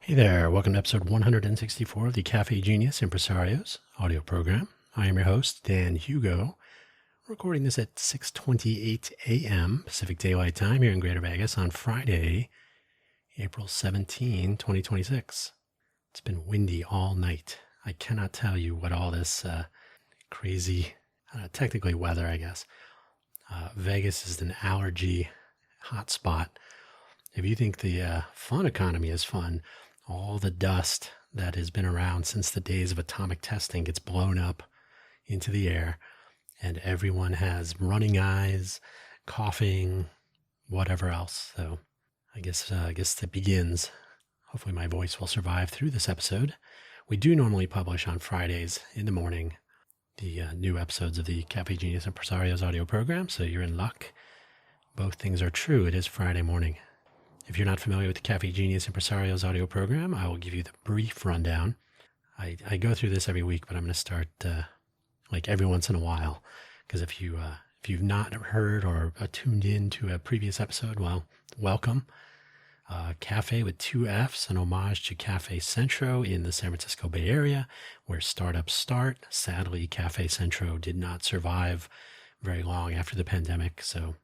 Hey there, welcome to episode 164 of the Cafe Genius Impresarios audio program. I am your host, Dan Hugo, recording this at 6:28 a.m. Pacific Daylight Time here in Greater Vegas on Friday, April 17, 2026. It's been windy all night. I cannot tell you what all this crazy, technically weather, I guess. Vegas is an allergy hotspot. If you think the fun economy is fun, all the dust that has been around since the days of atomic testing gets blown up into the air, and everyone has running eyes, coughing, whatever else. So I guess that begins. Hopefully my voice will survive through this episode. We do normally publish on Fridays in the morning the new episodes of the Cafe Genius Impresarios audio program, so you're in luck. Both things are true. It is Friday morning. If you're not familiar with the Cafe Genius Impresarios audio program, I will give you the brief rundown. I go through this every week, but I'm going to start like every once in a while, because if you've not heard or tuned in to a previous episode, well, welcome. Cafe with two F's, an homage to Cafe Centro in the San Francisco Bay Area, where startups start. Sadly, Cafe Centro did not survive very long after the pandemic, so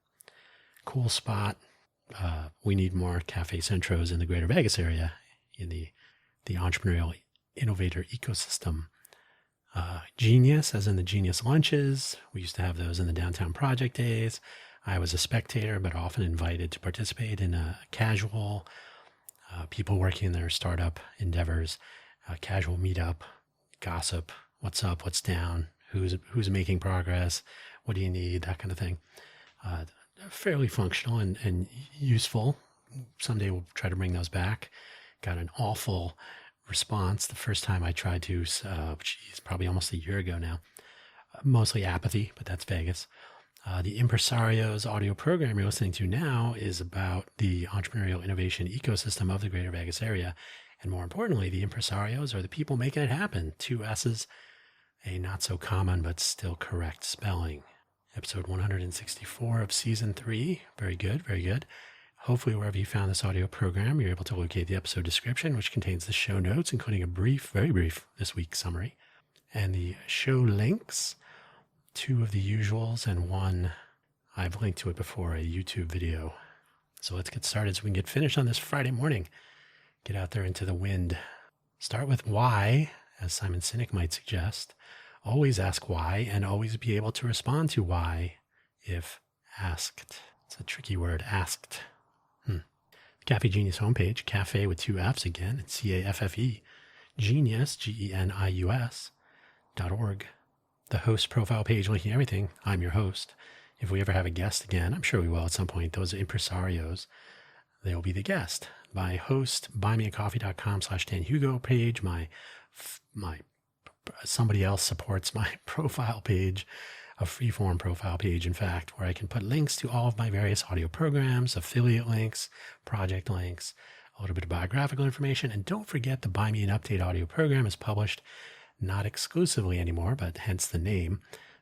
cool spot. We need more Cafe Centros in the Greater Vegas area in the entrepreneurial innovator ecosystem. Genius, as in the Genius Lunches. We used to have those in the downtown project days. I was a spectator, but often invited to participate in a casual, people working in their startup endeavors, casual meetup, gossip, what's up, what's down, who's making progress, what do you need, that kind of thing. Fairly functional and useful. Someday we'll try to bring those back. Got an awful response the first time I tried to, probably almost a year ago now. Mostly apathy, but that's Vegas. The Impresarios audio program you're listening to now is about the entrepreneurial innovation ecosystem of the Greater Vegas area. And more importantly, the Impresarios are the people making it happen. Two S's, a not so common but still correct spelling. Episode 164 of Season 3. Very good, very good. Hopefully, wherever you found this audio program, you're able to locate the episode description, which contains the show notes, including a brief, very brief, this week's summary, and the show links, two of the usuals, and one, I've linked to it before, a YouTube video. So let's get started so we can get finished on this Friday morning. Get out there into the wind. Start with why, as Simon Sinek might suggest. Always ask why, and always be able to respond to why if asked. It's a tricky word, asked. The Cafe Genius homepage, cafe with two F's again, it's CAFFE, genius, GENIUS.org. The host profile page linking everything. I'm your host. If we ever have a guest again, I'm sure we will at some point, those impresarios, they'll be the guest. My host, buymeacoffee.com/DanHugo page, my somebody else supports my profile page, a freeform profile page, in fact, where I can put links to all of my various audio programs, affiliate links, project links, a little bit of biographical information. And don't forget the Buy Me an Update audio program is published, not exclusively anymore, but hence the name.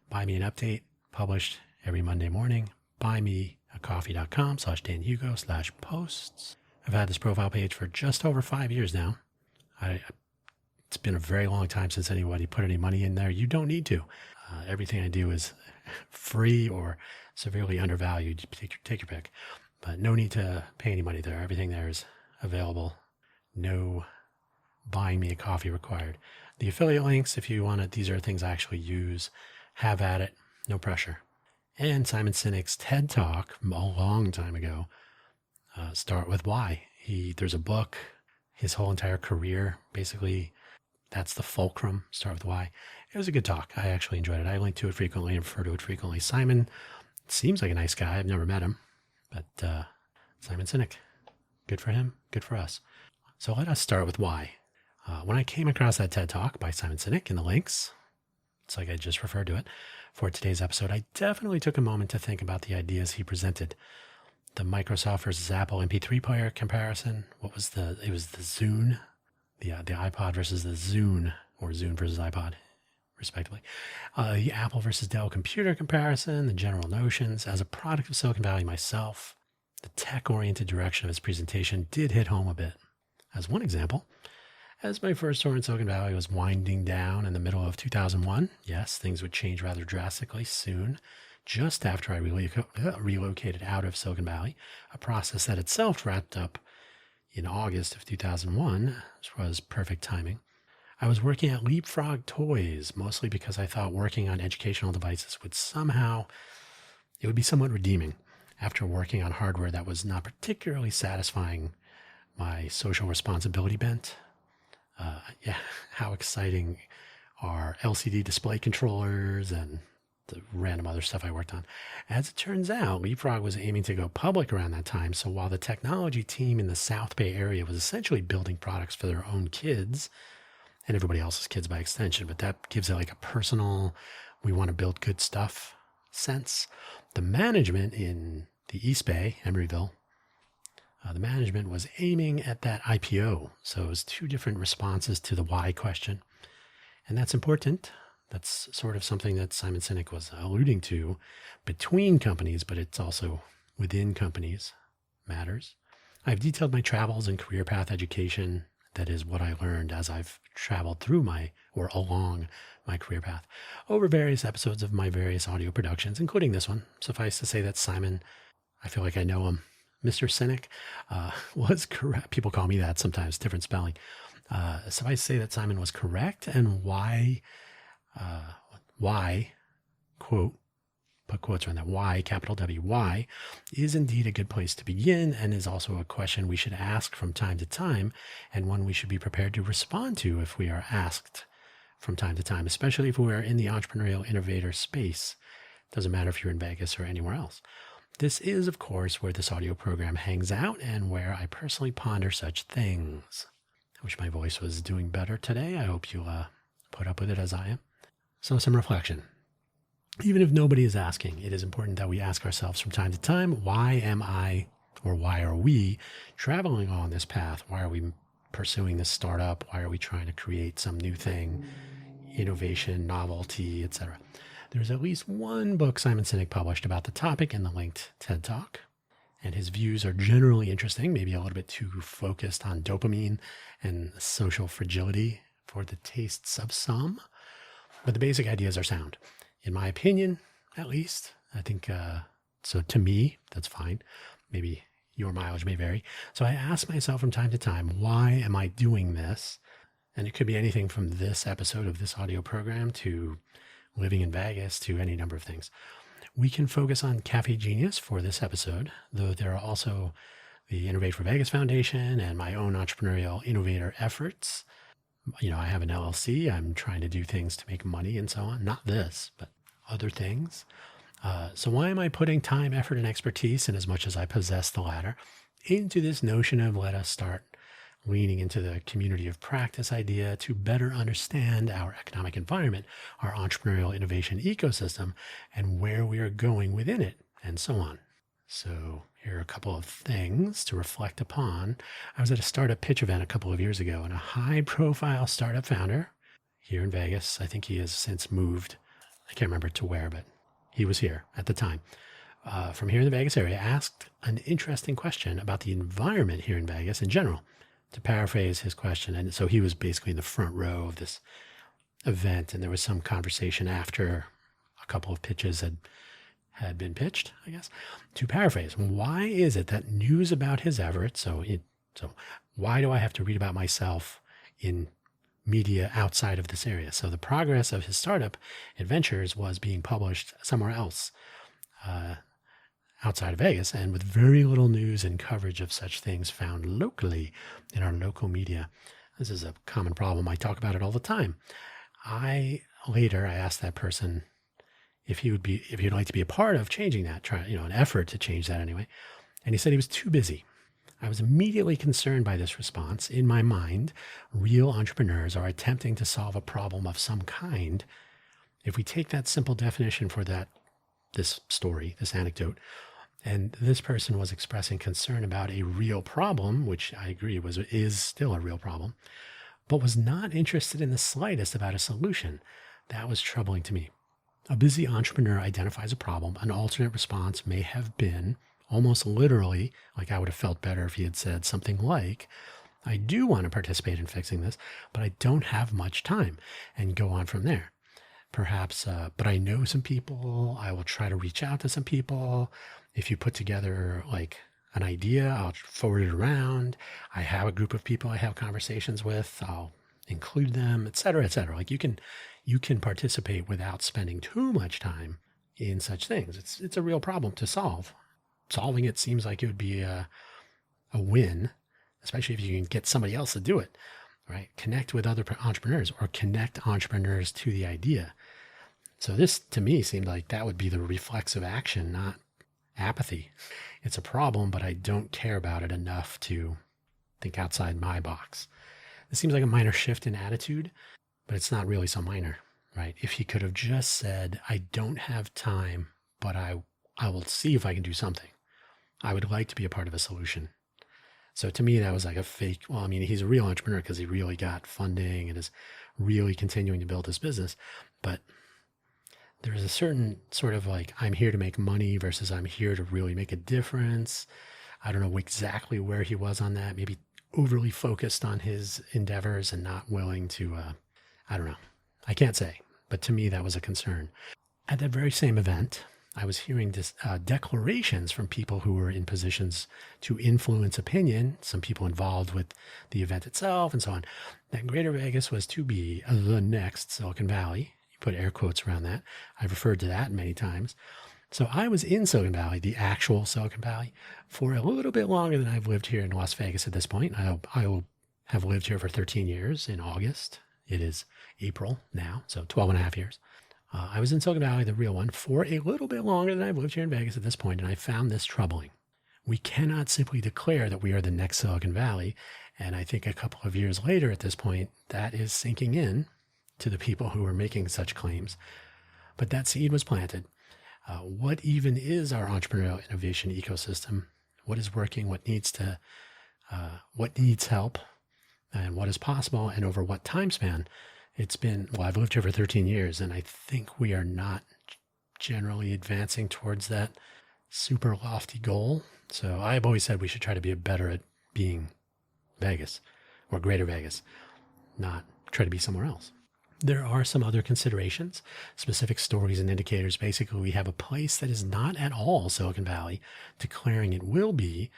Buy Me an Update, published every Monday morning. buymeacoffee.com/DanHugo/posts. I've had this profile page for just over 5 years now. It's been a very long time since anybody put any money in there. You don't need to. Everything I do is free or severely undervalued. Take your pick. But no need to pay any money there. Everything there is available. No buying me a coffee required. The affiliate links, if you want it, these are things I actually use. Have at it. No pressure. And Simon Sinek's TED Talk from a long time ago. Start with why. There's a book. His whole entire career, basically, that's the fulcrum. Start with why. It was a good talk. I actually enjoyed it. I link to it frequently and refer to it frequently. Simon seems like a nice guy. I've never met him, but Simon Sinek, good for him, good for us. So let us start with why. When I came across that TED Talk by Simon Sinek in the links, it's like I just referred to it, for today's episode, I definitely took a moment to think about the ideas he presented. The Microsoft versus Apple MP3 player comparison. It was the Zune, the iPod versus the Zune, or Zune versus iPod, respectively. The Apple versus Dell computer comparison, the general notions. As a product of Silicon Valley myself, the tech-oriented direction of his presentation did hit home a bit. as one example. As my first tour in Silicon Valley was winding down in the middle of 2001, yes, things would change rather drastically soon, just after I relocated out of Silicon Valley, a process that itself wrapped up in August of 2001, which was perfect timing. I was working at Leapfrog Toys, mostly because I thought working on educational devices would it would be somewhat redeeming after working on hardware that was not particularly satisfying my social responsibility bent. How exciting are LCD display controllers and the random other stuff I worked on. As it turns out, Leapfrog was aiming to go public around that time, so while the technology team in the South Bay area was essentially building products for their own kids, and everybody else's kids by extension, but that gives it like a personal, we want to build good stuff sense. The management in the East Bay, Emeryville, the management was aiming at that IPO. So it was two different responses to the why question. And that's important. That's sort of something that Simon Sinek was alluding to between companies, but it's also within companies matters. I've detailed my travels and career path education. That is what I learned as I've traveled through along my career path over various episodes of my various audio productions, including this one. Suffice to say that Simon, I feel like I know him, Mr. Sinek, was correct. People call me that sometimes, different spelling. Suffice to say that Simon was correct, and why, quote, put quotes around that, why, capital W, why, is indeed a good place to begin, and is also a question we should ask from time to time, and one we should be prepared to respond to if we are asked from time to time, especially if we are in the entrepreneurial innovator space. Doesn't matter if you're in Vegas or anywhere else. This is, of course, where this audio program hangs out and where I personally ponder such things. I wish my voice was doing better today. I hope you'll put up with it as I am. So some reflection. Even if nobody is asking, it is important that we ask ourselves from time to time, why am I, or why are we traveling on this path? Why are we pursuing this startup? Why are we trying to create some new thing, innovation, novelty, etc.? There's at least one book Simon Sinek published about the topic in the linked TED Talk, and his views are generally interesting, maybe a little bit too focused on dopamine and social fragility for the tastes of some, but the basic ideas are sound. In my opinion, at least. I think, so to me, that's fine. Maybe your mileage may vary. So I ask myself from time to time, why am I doing this? And it could be anything from this episode of this audio program to living in Vegas to any number of things. We can focus on Cafe Genius for this episode, though there are also the Innovate for Vegas Foundation and my own entrepreneurial innovator efforts. You know, I have an LLC. I'm trying to do things to make money and so on. Not this, but other things. So why am I putting time, effort, and expertise, and as much as I possess the latter, into this notion of let us start leaning into the community of practice idea to better understand our economic environment, our entrepreneurial innovation ecosystem, and where we are going within it, and so on. So here are a couple of things to reflect upon. I was at a startup pitch event a couple of years ago, and a high-profile startup founder here in Vegas, I think he has since moved, I can't remember to where, but he was here at the time, from here in the Vegas area, asked an interesting question about the environment here in Vegas in general. To paraphrase his question, and so he was basically in the front row of this event, and there was some conversation after a couple of pitches had been pitched, I guess. To paraphrase, why is it that news about his efforts, so why do I have to read about myself in media outside of this area? So the progress of his startup adventures was being published somewhere else, outside of Vegas, and with very little news and coverage of such things found locally in our local media. This is a common problem. I talk about it all the time. I asked that person if he'd like to be a part of changing that, an effort to change that anyway. And he said he was too busy. I was immediately concerned by this response. In my mind, real entrepreneurs are attempting to solve a problem of some kind. If we take that simple definition for this story, this anecdote, and this person was expressing concern about a real problem, which I agree is still a real problem, but was not interested in the slightest about a solution, that was troubling to me. A busy entrepreneur identifies a problem. An alternate response may have been almost literally, like I would have felt better if he had said something like, I do want to participate in fixing this, but I don't have much time, and go on from there. Perhaps, but I know some people. I will try to reach out to some people. If you put together like an idea, I'll forward it around. I have a group of people I have conversations with. I'll include them, etc., etc. Like you can participate without spending too much time in such things. It's a real problem to solve. Solving it seems like it would be a win, especially if you can get somebody else to do it, right? Connect with other entrepreneurs or connect entrepreneurs to the idea. So this, to me, seemed like that would be the reflexive action, not apathy. It's a problem, but I don't care about it enough to think outside my box. This seems like a minor shift in attitude, but it's not really so minor, right? If he could have just said, I don't have time, but I will see if I can do something. I would like to be a part of a solution. So to me, that was like a fake. Well, I mean, he's a real entrepreneur because he really got funding and is really continuing to build his business. But there's a certain sort of like, I'm here to make money versus I'm here to really make a difference. I don't know exactly where he was on that. Maybe overly focused on his endeavors and not willing to, I don't know. I can't say. But to me, that was a concern. At that very same event, I was hearing declarations from people who were in positions to influence opinion, some people involved with the event itself and so on, that Greater Vegas was to be the next Silicon Valley. You put air quotes around that. I've referred to that many times. So I was in Silicon Valley, the actual Silicon Valley, for a little bit longer than I've lived here in Las Vegas at this point. I will have lived here for 13 years in August. It is April now, so 12 and a half years. I was in Silicon Valley, the real one, for a little bit longer than I've lived here in Vegas at this point, and I found this troubling. We cannot simply declare that we are the next Silicon Valley, and I think a couple of years later at this point, that is sinking in to the people who are making such claims. But that seed was planted. What even is our entrepreneurial innovation ecosystem? What is working? What needs help? And what is possible? And over what time span? It's been, well, I've lived here for 13 years, and I think we are not generally advancing towards that super lofty goal. So I've always said we should try to be better at being Vegas or Greater Vegas, not try to be somewhere else. There are some other considerations, specific stories and indicators. Basically, we have a place that is not at all Silicon Valley, declaring it will be.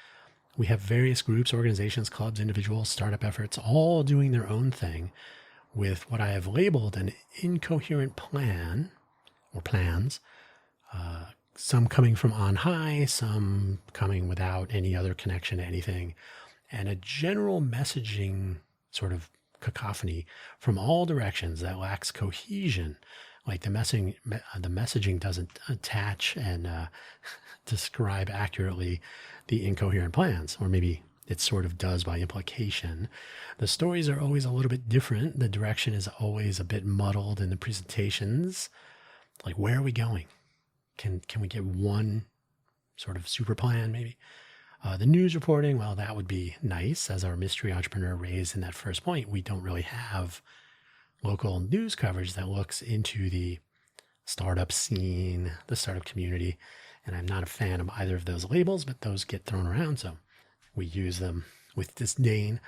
We have various groups, organizations, clubs, individuals, startup efforts, all doing their own thing with what I have labeled an incoherent plan or plans, some coming from on high, some coming without any other connection to anything, and a general messaging sort of cacophony from all directions that lacks cohesion. Like the messaging doesn't attach and describe accurately the incoherent plans, or maybe it sort of does by implication. The stories are always a little bit different. The direction is always a bit muddled in the presentations. Like, where are we going? Can we get one sort of super plan maybe? The news reporting, well, that would be nice. As our mystery entrepreneur raised in that first point, we don't really have local news coverage that looks into the startup scene, the startup community. And I'm not a fan of either of those labels, but those get thrown around, so we use them with disdain.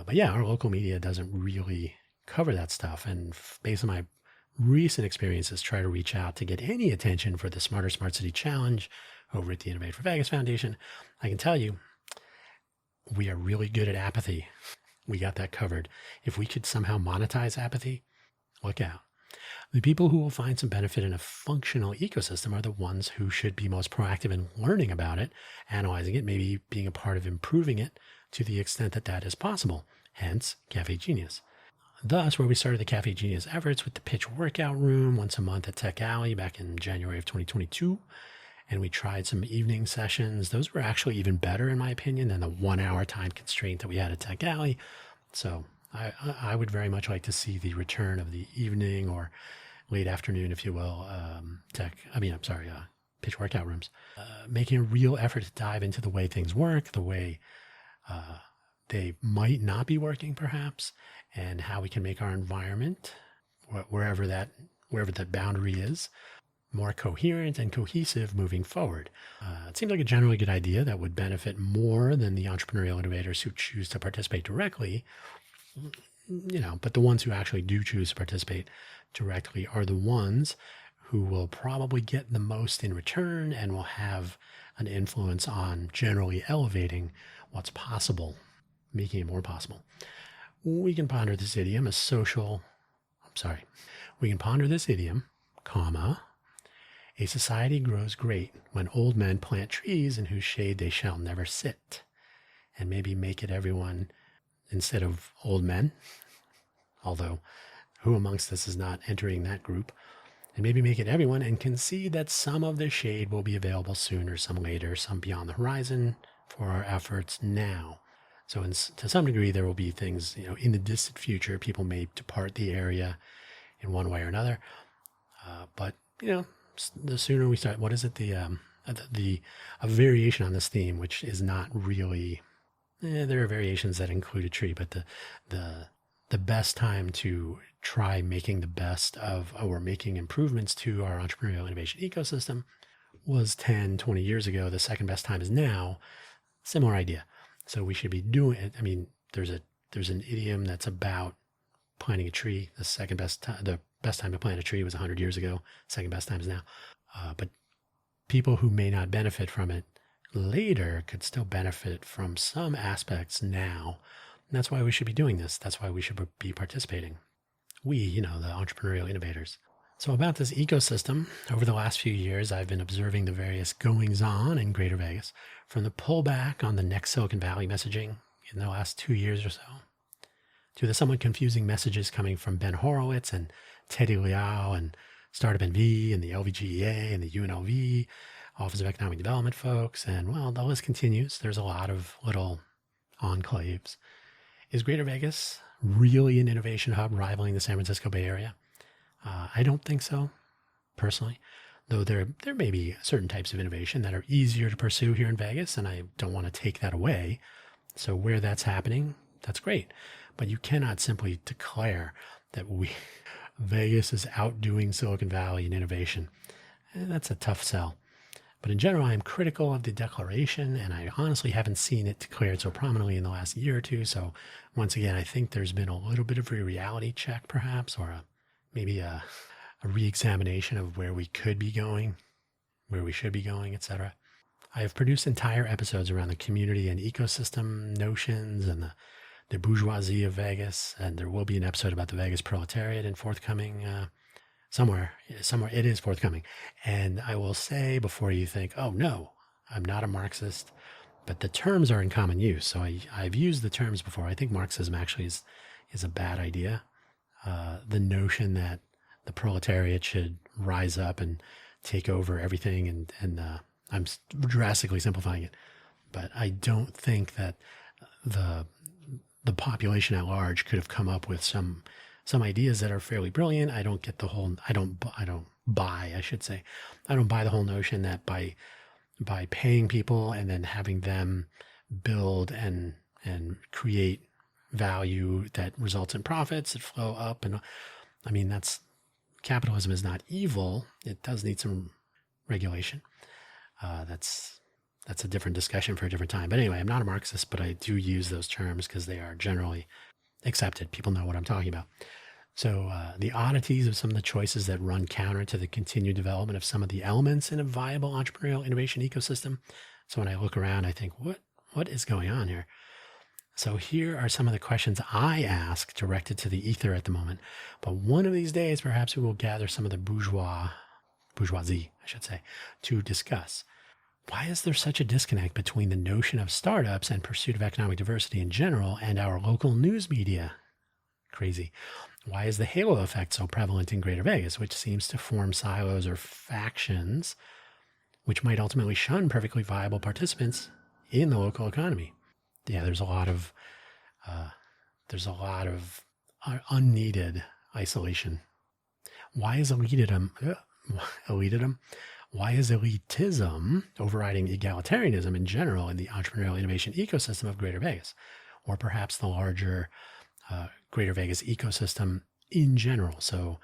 But yeah, our local media doesn't really cover that stuff. And based on my recent experiences, try to reach out to get any attention for the Smarter Smart City Challenge over at the Innovate for Vegas Foundation. I can tell you, we are really good at apathy. We got that covered. If we could somehow monetize apathy, look out. The people who will find some benefit in a functional ecosystem are the ones who should be most proactive in learning about it, analyzing it, maybe being a part of improving it to the extent that that is possible. Hence, Cafe Genius. Thus, where we started the Cafe Genius efforts with the pitch workout room once a month at Tech Alley back in January of 2022. And we tried some evening sessions. Those were actually even better, in my opinion, than the 1 hour time constraint that we had at Tech Alley. So I would very much like to see the return of the evening or late afternoon, if you will, pitch workout rooms. Making a real effort to dive into the way things work, the way they might not be working perhaps, and how we can make our environment, wherever that boundary is, more coherent and cohesive moving forward. It seems like a generally good idea that would benefit more than the entrepreneurial innovators who choose to participate directly. But the ones who actually do choose to participate directly are the ones who will probably get the most in return and will have an influence on generally elevating what's possible, making it more possible. We can ponder this idiom, comma, a society grows great when old men plant trees in whose shade they shall never sit. And maybe make it everyone instead of old men, although who amongst us is not entering that group? And maybe make it everyone and concede that some of the shade will be available sooner, some later, some beyond the horizon for our efforts now. So to some degree, there will be things, in the distant future, people may depart the area in one way or another. But the sooner we start, what is it? A variation on this theme, which is not really, there are variations that include a tree, but the best time to try making the best of, or making improvements to our entrepreneurial innovation ecosystem was 10, 20 years ago. The second best time is now. Similar idea. So we should be doing it. I mean, there's an idiom that's about planting a tree. The best time to plant a tree was 100 years ago. Second best time is now. But people who may not benefit from it later could still benefit from some aspects now. And that's why we should be doing this. That's why we should be participating. We, the entrepreneurial innovators. So about this ecosystem, over the last few years, I've been observing the various goings-on in Greater Vegas, from the pullback on the next Silicon Valley messaging in the last 2 years or so, to the somewhat confusing messages coming from Ben Horowitz and Teddy Liao and Startup NV and the LVGEA and the UNLV, Office of Economic Development folks, and well, the list continues. There's a lot of little enclaves. Is Greater Vegas really an innovation hub rivaling the San Francisco Bay Area? I don't think so, personally, though there may be certain types of innovation that are easier to pursue here in Vegas, and I don't want to take that away. So where that's happening, that's great. But you cannot simply declare that Vegas is outdoing Silicon Valley in innovation. That's a tough sell. But in general, I'm critical of the declaration, and I honestly haven't seen it declared so prominently in the last year or two. So once again, I think there's been a little bit of a reality check, perhaps, or maybe a re-examination of where we could be going, where we should be going, etc. I have produced entire episodes around the community and ecosystem notions and the bourgeoisie of Vegas, and there will be an episode about the Vegas proletariat in forthcoming somewhere it is forthcoming. And I will say before you think, oh no, I'm not a Marxist, but the terms are in common use. So I've used the terms before. I think Marxism actually is a bad idea. The notion that the proletariat should rise up and take over everything, and I'm drastically simplifying it, but I don't think that the population at large could have come up with some ideas that are fairly brilliant. I don't get the whole, I don't buy the whole notion that by paying people and then having them build and create value that results in profits that flow up. And I mean, capitalism is not evil. It does need some regulation. That's a different discussion for a different time. But anyway, I'm not a Marxist, but I do use those terms because they are generally accepted. People know what I'm talking about. So the oddities of some of the choices that run counter to the continued development of some of the elements in a viable entrepreneurial innovation ecosystem. So when I look around, I think, what is going on here? So here are some of the questions I ask directed to the ether at the moment. But one of these days, perhaps we will gather some of the bourgeoisie, to discuss. Why is there such a disconnect between the notion of startups and pursuit of economic diversity in general and our local news media? Crazy. Why is the halo effect so prevalent in Greater Vegas, which seems to form silos or factions which might ultimately shun perfectly viable participants in the local economy? Yeah, there's a lot of unneeded isolation. Why is elitism? Why is elitism overriding egalitarianism in general in the entrepreneurial innovation ecosystem of Greater Vegas, or perhaps the larger Greater Vegas ecosystem in general? So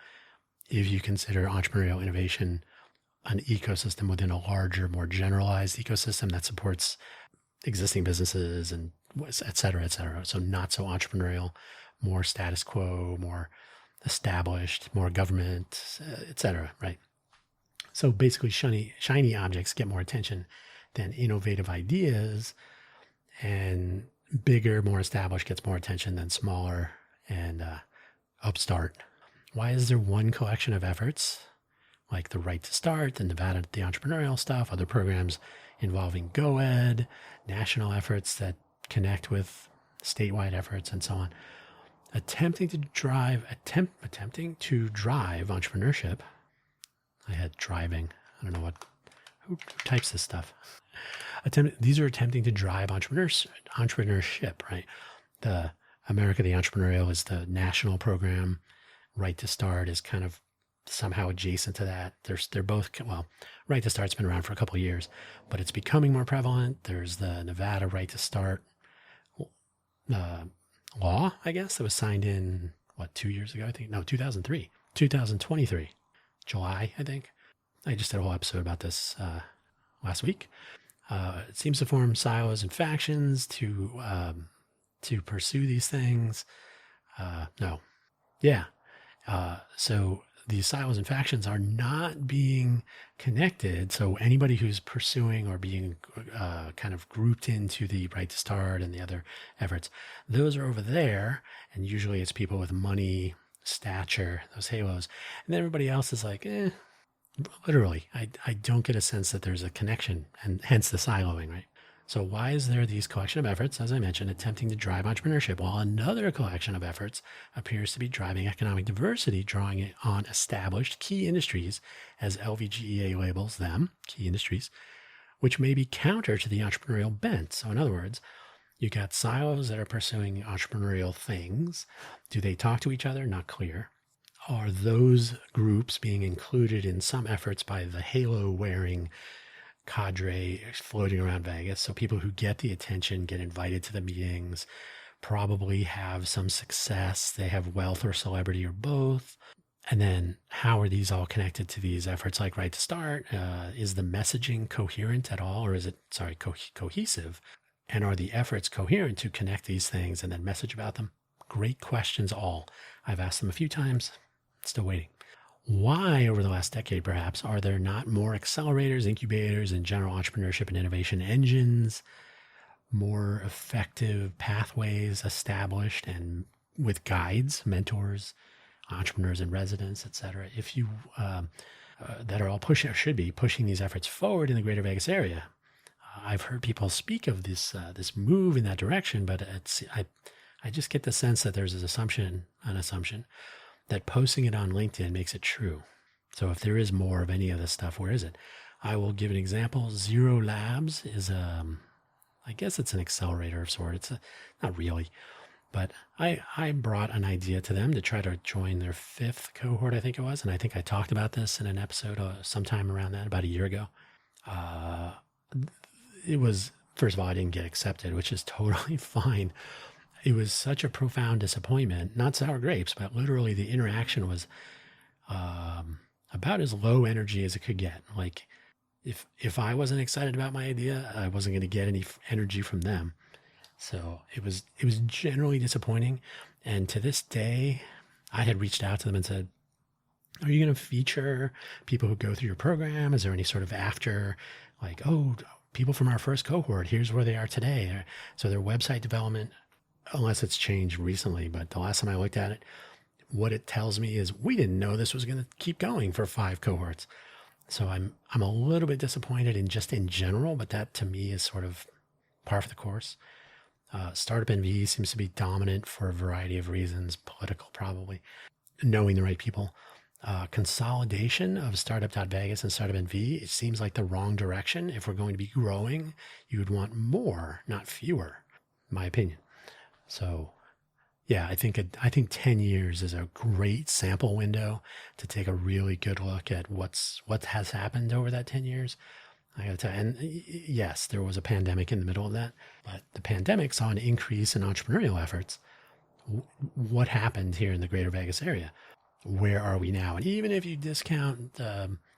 if you consider entrepreneurial innovation an ecosystem within a larger, more generalized ecosystem that supports existing businesses and et cetera, et cetera. So not so entrepreneurial, more status quo, more established, more government, et cetera, right? So basically shiny objects get more attention than innovative ideas, and bigger, more established gets more attention than smaller and upstart. Why is there one collection of efforts like the Right to Start, the Nevada, the entrepreneurial stuff, other programs involving GoEd, national efforts that connect with statewide efforts, and so on, attempting to drive entrepreneurship? I had driving. I don't know who types this stuff. These are attempting to drive entrepreneurship, right? The America the Entrepreneurial is the national program. Right to Start is kind of somehow adjacent to that. They're both, well, Right to Start's been around for a couple of years, but it's becoming more prevalent. There's the Nevada Right to Start law, I guess, that was signed in, 2 years ago, I think? No, 2023, July, I think. I just did a whole episode about this last week. It seems to form silos and factions to pursue these things. So these silos and factions are not being connected. So anybody who's pursuing or being kind of grouped into the Right to Start and the other efforts, those are over there. And usually it's people with money, stature, those halos. And then everybody else is like, literally, I don't get a sense that there's a connection, and hence the siloing, right? So why is there these collection of efforts, as I mentioned, attempting to drive entrepreneurship, while another collection of efforts appears to be driving economic diversity, drawing it on established key industries, as LVGEA labels them, key industries, which may be counter to the entrepreneurial bent? So in other words, you got silos that are pursuing entrepreneurial things. Do they talk to each other? Not clear. Are those groups being included in some efforts by the halo-wearing cadre floating around Vegas? So people who get the attention, get invited to the meetings, probably have some success. They have wealth or celebrity or both. And then how are these all connected to these efforts like Right to Start? Is the messaging coherent at all, or is it, cohesive? And are the efforts coherent to connect these things and then message about them? Great questions all. I've asked them a few times. Still waiting. Why, over the last decade perhaps, are there not more accelerators, incubators, and general entrepreneurship and innovation engines, more effective pathways established and with guides, mentors, entrepreneurs in residence, etc., if you that are all should be pushing these efforts forward in the greater Vegas area? I've heard people speak of this move in that direction, but I just get the sense that there's an assumption that posting it on LinkedIn makes it true. So if there is more of any of this stuff, where is it? I will give an example. Zero Labs is I guess it's an accelerator of sorts. It's not really, but I brought an idea to them to try to join their 5th cohort, I think it was. And I think I talked about this in an episode sometime around that, about a year ago. It was, first of all, I didn't get accepted, which is totally fine. It was such a profound disappointment, not sour grapes, but literally the interaction was about as low energy as it could get. Like if I wasn't excited about my idea, I wasn't going to get any energy from them. So it was generally disappointing. And to this day, I had reached out to them and said, are you going to feature people who go through your program? Is there any sort of after, like, oh, people from our first cohort, here's where they are today. So their website development, unless it's changed recently, but the last time I looked at it, what it tells me is we didn't know this was going to keep going for 5 cohorts. So I'm a little bit disappointed in general, but that to me is sort of par for the course. Startup NV seems to be dominant for a variety of reasons, political probably, knowing the right people. Consolidation of Startup.Vegas and Startup NV, it seems like the wrong direction. If we're going to be growing, you would want more, not fewer, in my opinion. So yeah, I think 10 years is a great sample window to take a really good look at what has happened over that 10 years. I got to tell you, and yes, there was a pandemic in the middle of that, but the pandemic saw an increase in entrepreneurial efforts. What happened here in the greater Vegas area? where are we now? And even if you discount,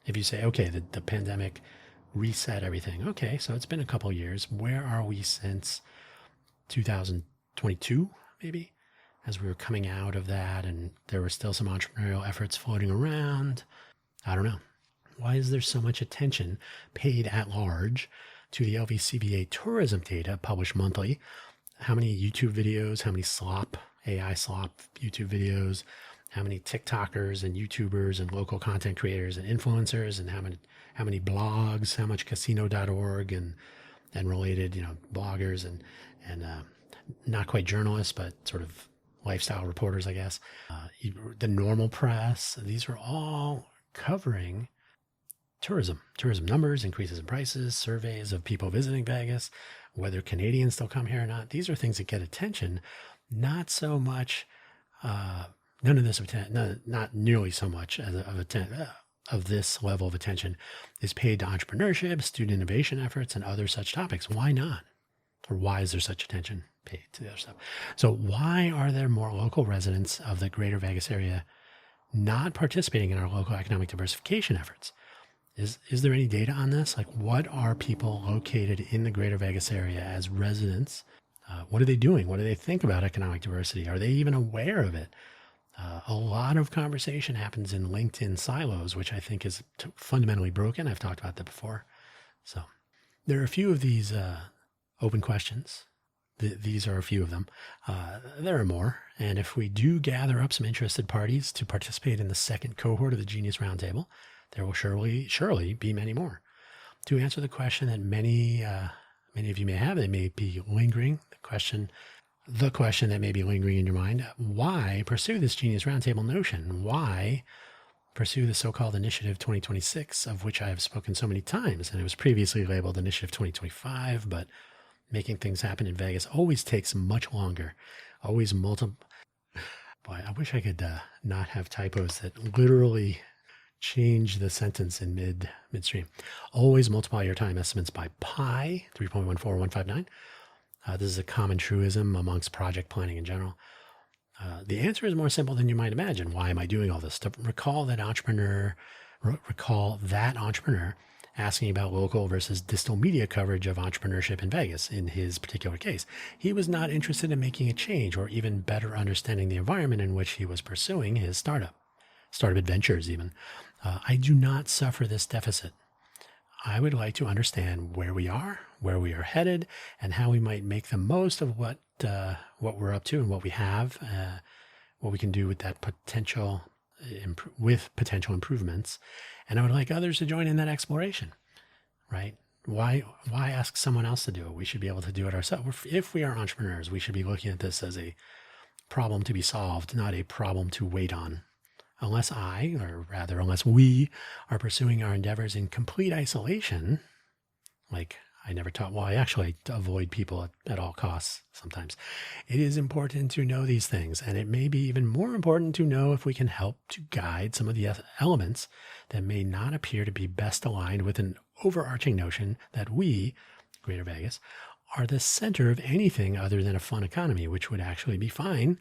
if you say, okay, the pandemic reset everything. Okay, so it's been a couple years. Where are we since 2022, maybe? As we were coming out of that and there were still some entrepreneurial efforts floating around. I don't know. Why is there so much attention paid at large to the LVCVA tourism data published monthly? How many YouTube videos, how many AI slop YouTube videos, how many TikTokers and YouTubers and local content creators and influencers, and how many blogs, how much casino.org and related, bloggers and not quite journalists, but sort of lifestyle reporters, I guess. The normal press, these are all covering tourism numbers, increases in prices, surveys of people visiting Vegas, whether Canadians still come here or not. These are things that get attention, not so much, none of this, not nearly so much of this level of attention is paid to entrepreneurship, student innovation efforts, and other such topics. Why not? Or why is there such attention paid to the other stuff? So why are there more local residents of the greater Vegas area not participating in our local economic diversification efforts? Is there any data on this? Like, what are people located in the greater Vegas area as residents? What are they doing? What do they think about economic diversity? Are they even aware of it? A lot of conversation happens in LinkedIn silos, which I think is fundamentally broken. I've talked about that before. So there are a few of these open questions. These are a few of them. There are more. And if we do gather up some interested parties to participate in the second cohort of the Genius Roundtable, there will surely be many more. To answer the question that many of you may have, they may be lingering, the question that may be lingering in your mind, why pursue this Genius Roundtable notion? Why pursue the so-called Initiative 2026, of which I have spoken so many times, and it was previously labeled Initiative 2025, but making things happen in Vegas always takes much longer, always multiple. Boy, I wish I could not have typos that literally change the sentence in midstream. Always multiply your time estimates by pi, 3.14159. This is a common truism amongst project planning in general. The answer is more simple than you might imagine. Why am I doing all this? To recall that entrepreneur asking about local versus distal media coverage of entrepreneurship in Vegas in his particular case. He was not interested in making a change or even better understanding the environment in which he was pursuing his startup adventures even. I do not suffer this deficit. I would like to understand where we are headed, and how we might make the most of what we're up to and what we have, what we can do with that potential improvements. And I would like others to join in that exploration, right? Why ask someone else to do it? We should be able to do it ourselves. If we are entrepreneurs, we should be looking at this as a problem to be solved, not a problem to wait on. Unless we are pursuing our endeavors in complete isolation, like I actually avoid people at all costs sometimes. It is important to know these things, and it may be even more important to know if we can help to guide some of the elements that may not appear to be best aligned with an overarching notion that we, Greater Vegas, are the center of anything other than a fun economy, which would actually be fine,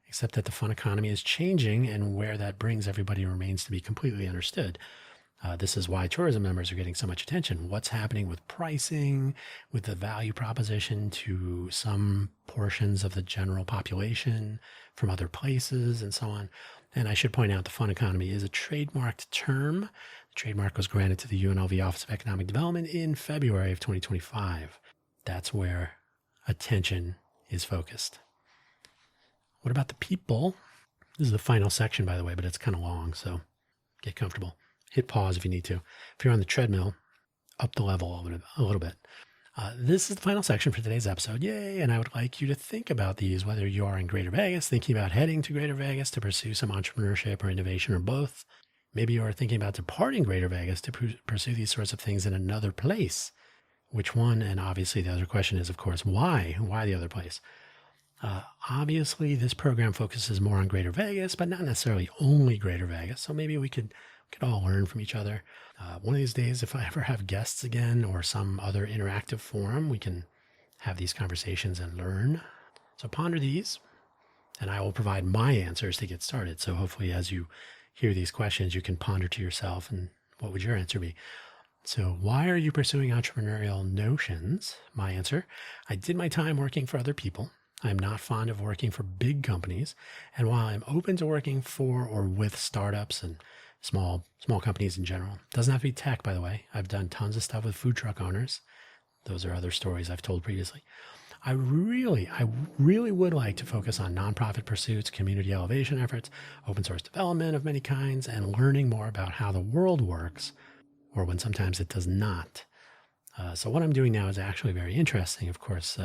except that the fun economy is changing, and where that brings everybody remains to be completely understood. This is why tourism numbers are getting so much attention. What's happening with pricing, with the value proposition to some portions of the general population from other places, and so on. And I should point out the fun economy is a trademarked term. The trademark was granted to the UNLV Office of Economic Development in February of 2025. That's where attention is focused. What about the people? This is the final section, by the way, but it's kind of long, so get comfortable. Hit pause if you need to. If you're on the treadmill, up the level a little bit. This is the final section for today's episode. Yay! And I would like you to think about these, whether you are in Greater Vegas, thinking about heading to Greater Vegas to pursue some entrepreneurship or innovation or both. Maybe you are thinking about departing Greater Vegas to pursue these sorts of things in another place. Which one? And obviously the other question is, of course, why? Why the other place? Obviously, this program focuses more on Greater Vegas, but not necessarily only Greater Vegas. So maybe we could all learn from each other. One of these days, if I ever have guests again or some other interactive forum, we can have these conversations and learn. So ponder these. And I will provide my answers to get started. So hopefully as you hear these questions, you can ponder to yourself, and what would your answer be? So why are you pursuing entrepreneurial notions? My answer, I did my time working for other people. I'm not fond of working for big companies. And while I'm open to working for or with startups and small companies in general, doesn't have to be tech, by the way. I've done tons of stuff with food truck owners. Those are other stories I've told previously. I really would like to focus on nonprofit pursuits, community elevation efforts, open source development of many kinds, and learning more about how the world works, or when sometimes it does not. So what I'm doing now is actually very interesting. Of course,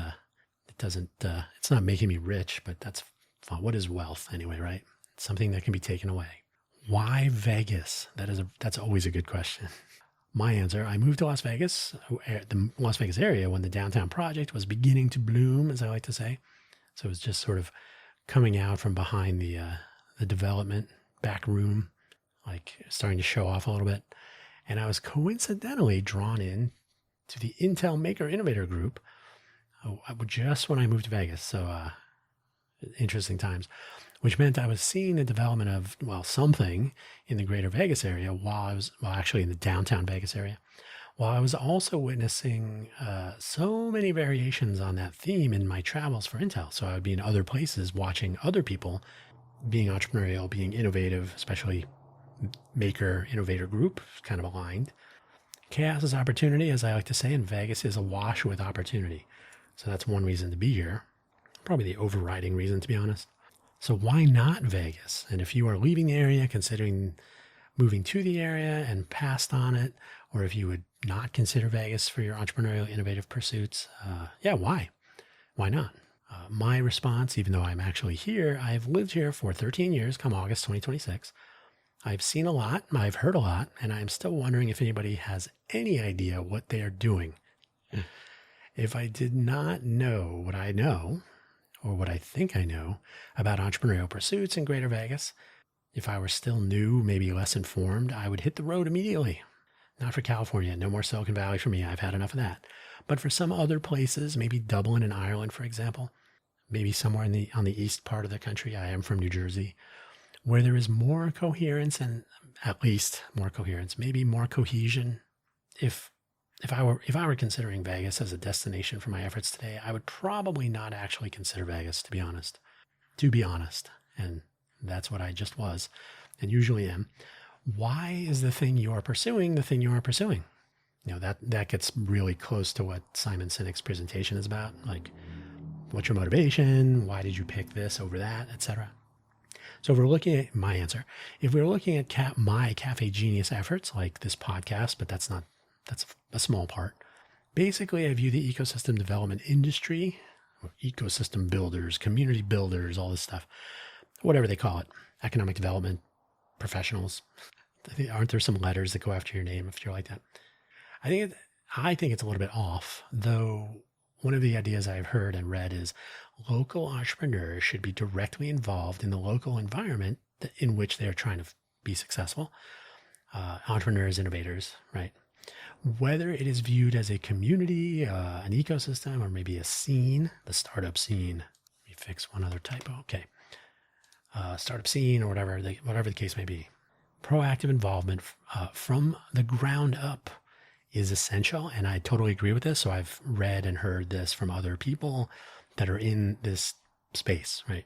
it's not making me rich, but that's fun. What is wealth anyway, right? It's something that can be taken away. Why Vegas? That's always a good question. My answer, I moved to Las Vegas, the Las Vegas area, when the downtown project was beginning to bloom, as I like to say. So it was just sort of coming out from behind the development back room, like starting to show off a little bit. And I was coincidentally drawn in to the Intel Maker Innovator Group just when I moved to Vegas. So interesting times, which meant I was seeing the development of, something in the greater Vegas area actually in the downtown Vegas area, while I was also witnessing so many variations on that theme in my travels for Intel. So I would be in other places watching other people being entrepreneurial, being innovative, especially Maker Innovator Group, kind of aligned. Chaos is opportunity, as I like to say, and Vegas is awash with opportunity. So that's one reason to be here. Probably the overriding reason, to be honest. So why not Vegas? And if you are leaving the area, considering moving to the area and passed on it, or if you would not consider Vegas for your entrepreneurial innovative pursuits, why? Why not? My response, even though I'm actually here, I've lived here for 13 years, come August 2026. I've seen a lot, I've heard a lot, and I'm still wondering if anybody has any idea what they are doing. If I did not know what I know, or what I think I know about entrepreneurial pursuits in Greater Vegas, if I were still new, maybe less informed, I would hit the road immediately. Not for California, no more Silicon Valley for me, I've had enough of that. But for some other places, maybe Dublin and Ireland, for example, maybe somewhere on the east part of the country, I am from New Jersey, where there is more coherence, and at least more coherence, maybe more cohesion. If I were considering Vegas as a destination for my efforts today, I would probably not actually consider Vegas, to be honest. And that's what I just was, and usually am. Why is the thing you are pursuing the thing you are pursuing? That gets really close to what Simon Sinek's presentation is about. Like, what's your motivation? Why did you pick this over that, etc.? So if we're looking at my answer, if we're looking at my Cafe Genius efforts, like this podcast, but that's a small part. Basically, I view the ecosystem development industry, or ecosystem builders, community builders, all this stuff, whatever they call it, economic development professionals. Aren't there some letters that go after your name if you're like that? I think it's a little bit off, though. One of the ideas I've heard and read is local entrepreneurs should be directly involved in the local environment in which they're trying to be successful. Entrepreneurs, innovators, right? Whether it is viewed as a community, an ecosystem, or maybe a scene, the startup scene. Let me fix one other typo. Okay. Startup scene, or whatever the case may be. Proactive involvement from the ground up is essential, and I totally agree with this. So I've read and heard this from other people that are in this space, right?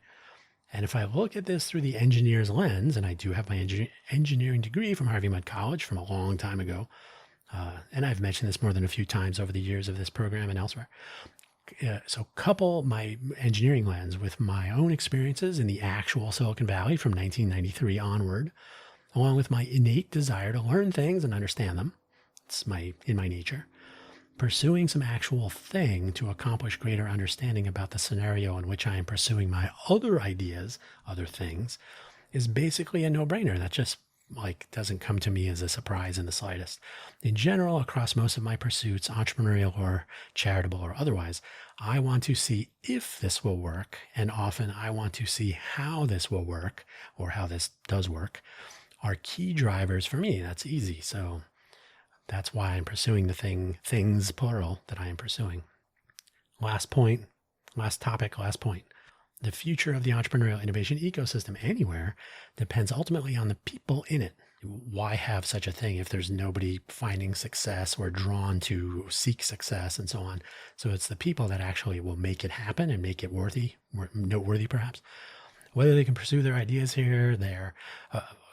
And if I look at this through the engineer's lens, and I do have my engineering degree from Harvey Mudd College from a long time ago, and I've mentioned this more than a few times over the years of this program and elsewhere. So couple my engineering lens with my own experiences in the actual Silicon Valley from 1993 onward, along with my innate desire to learn things and understand them. It's in my nature. Pursuing some actual thing to accomplish greater understanding about the scenario in which I am pursuing my other ideas, other things, is basically a no-brainer. That just doesn't come to me as a surprise in the slightest. In general, across most of my pursuits, entrepreneurial or charitable or otherwise, I want to see if this will work, and often I want to see how this will work, or how this does work, are key drivers for me. That's easy. So that's why I'm pursuing the things plural, that I am pursuing. Last point. The future of the entrepreneurial innovation ecosystem anywhere depends ultimately on the people in it. Why have such a thing if there's nobody finding success or drawn to seek success and so on? So it's the people that actually will make it happen and make it noteworthy perhaps. Whether they can pursue their ideas here,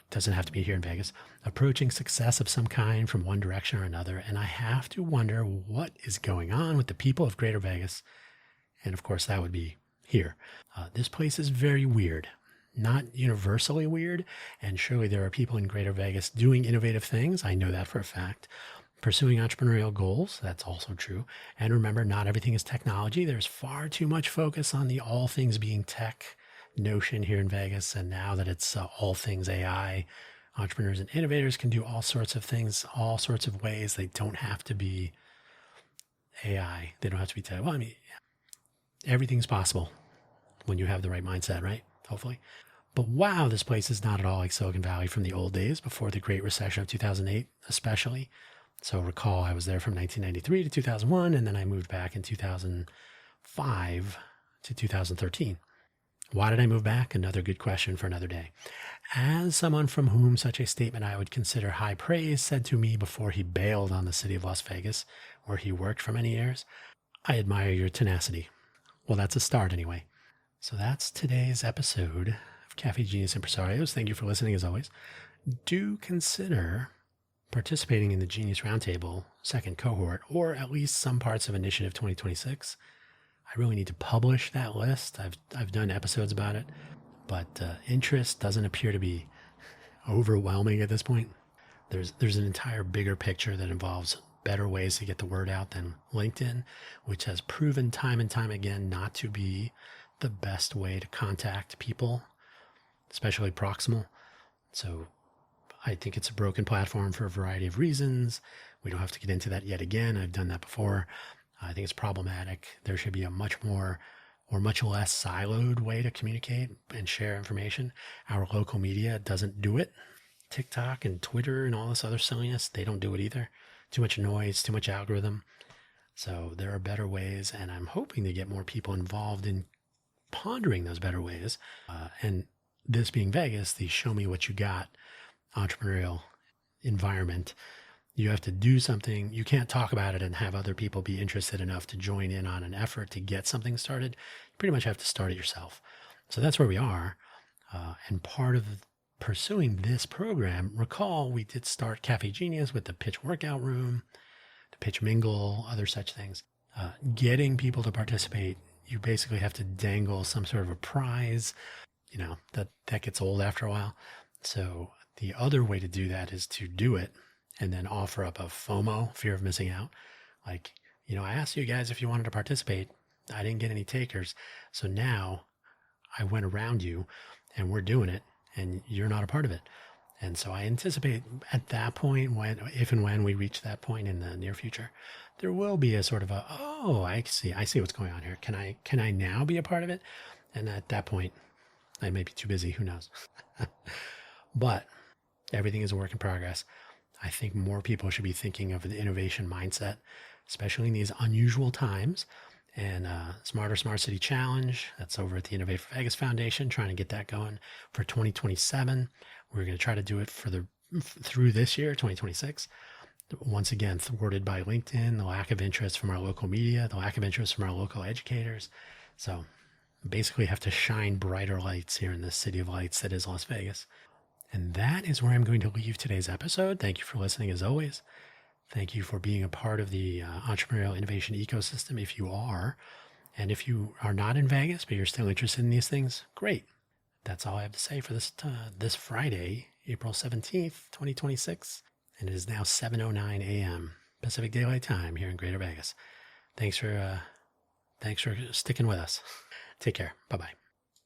doesn't have to be here in Vegas, approaching success of some kind from one direction or another. And I have to wonder what is going on with the people of Greater Vegas. And of course, that would be here. This place is very weird, not universally weird. And surely there are people in Greater Vegas doing innovative things. I know that for a fact. Pursuing entrepreneurial goals. That's also true. And remember, not everything is technology. There's far too much focus on the all things being tech notion here in Vegas. And now that it's all things AI, entrepreneurs and innovators can do all sorts of things, all sorts of ways. They don't have to be AI. They don't have to be tech. Well, I mean, everything's possible when you have the right mindset, right? Hopefully. But wow, this place is not at all like Silicon Valley from the old days before the Great Recession of 2008, especially. So recall I was there from 1993 to 2001, and then I moved back in 2005 to 2013. Why did I move back? Another good question for another day. As someone from whom such a statement I would consider high praise said to me before he bailed on the city of Las Vegas, where he worked for many years, I admire your tenacity. Well, that's a start anyway. So that's today's episode of Cafe Genius Impresarios. Thank you for listening as always. Do consider participating in the Genius Roundtable second cohort, or at least some parts of Initiative 2026. I really need to publish that list. I've done episodes about it, but interest doesn't appear to be overwhelming at this point. There's an entire bigger picture that involves better ways to get the word out than LinkedIn, which has proven time and time again not to be the best way to contact people, especially proximal. So I think it's a broken platform for a variety of reasons. We don't have to get into that yet again. I've done that before. I think it's problematic. There should be a much more or much less siloed way to communicate and share information. Our local media doesn't do it. TikTok and Twitter and all this other silliness, they don't do it either. Too much noise, too much algorithm. So there are better ways, and I'm hoping to get more people involved in pondering those better ways. And this being Vegas, the show me what you got entrepreneurial environment, you have to do something. You can't talk about it and have other people be interested enough to join in on an effort to get something started. You pretty much have to start it yourself. So that's where we are. And part of pursuing this program, recall we did start Cafe Genius with the pitch workout room, the pitch mingle, other such things. Getting people to participate, you basically have to dangle some sort of a prize. You know, that gets old after a while. So the other way to do that is to do it and then offer up a FOMO, fear of missing out. Like, you know, I asked you guys if you wanted to participate. I didn't get any takers. So now I went around you and we're doing it and you're not a part of it. And so I anticipate at that point, if and when we reach that point in the near future, there will be a sort of I see what's going on here. Can I now be a part of it? And at that point, I may be too busy. Who knows? But everything is a work in progress. I think more people should be thinking of the innovation mindset, especially in these unusual times. And Smarter Smart City Challenge, that's over at the Innovate for Vegas Foundation, trying to get that going for 2027. We're going to try to do it through this year, 2026. Once again, thwarted by LinkedIn, the lack of interest from our local media, the lack of interest from our local educators. So basically have to shine brighter lights here in this city of lights that is Las Vegas. And that is where I'm going to leave today's episode. Thank you for listening as always. Thank you for being a part of the entrepreneurial innovation ecosystem if you are. And if you are not in Vegas, but you're still interested in these things, great. That's all I have to say for this Friday, April 17th, 2026. And it is now 7:09 a.m. Pacific Daylight Time here in Greater Vegas. Thanks for sticking with us. Take care. Bye-bye.